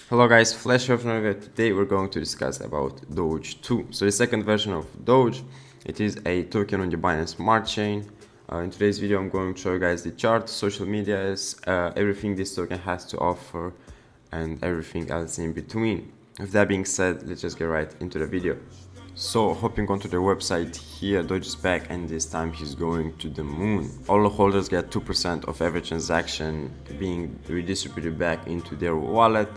Hello guys, flash.fnx. Today we're going to discuss about DOGE2. So the second version of Doge, it is a token on the Binance Smart Chain. In today's video I'm going to show you guys the chart, social medias, everything this token has to offer and everything else in between. With that being said, let's just get right into the video. So hopping onto the website here, Doge is back and this time he's going to the moon. All the holders get 2% of every transaction being redistributed back into their wallet.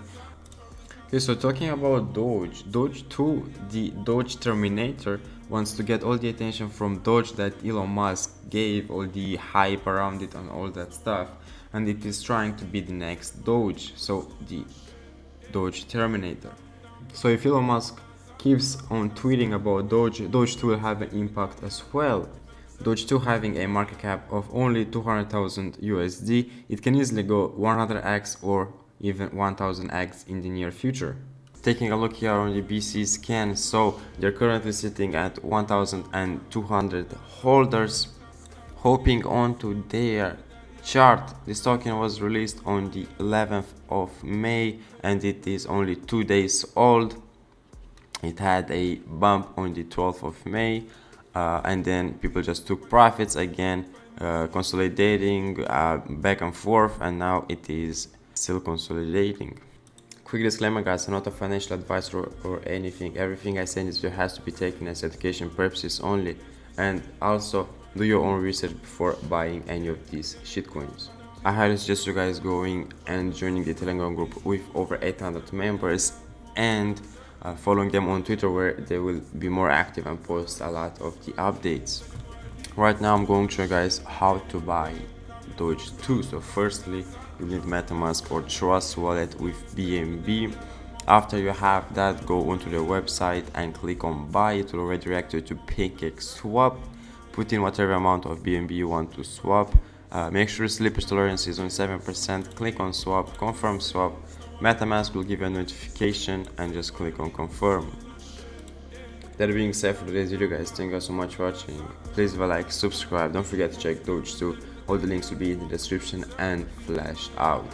Okay, so talking about DOGE2, the Doge Terminator, wants to get all the attention from Doge that Elon Musk gave, all the hype around it and all that stuff, and it is trying to be the next Doge, so the Doge Terminator. So if Elon Musk keeps on tweeting about Doge2 will have an impact as well. Doge2 having a market cap of only 200,000 USD, it can easily go 100x or even 1000x in the near future. Taking a look here on the BC scan, so they're currently sitting at 1200 holders. Hopping onto their chart, this token was released on the 11th of May and it is only 2 days old. It had a bump on the 12th of May and then people just took profits again, consolidating back and forth, and now it is still consolidating. Quick disclaimer guys, I'm not a financial advisor or anything. Everything I say in this video has to be taken as education purposes only, and also do your own research before buying any of these shitcoins. I highly suggest you guys going and joining the Telegram group with over 800 members and following them on Twitter, where they will be more active and post a lot of the updates. Right now I'm going to show you guys how to buy Doge2. So firstly, you need MetaMask or Trust Wallet with BNB. After you have that, go onto the website and click on buy. It will redirect you to PancakeSwap. Put in whatever amount of BNB you want to swap. Make sure slippage tolerance is on 7%. Click on swap, confirm swap. MetaMask will give you a notification and just click on confirm. That being said for today's video guys, thank you so much for watching. Please leave a like, subscribe, don't forget to check Doge2. All the links will be in the description, and flash out.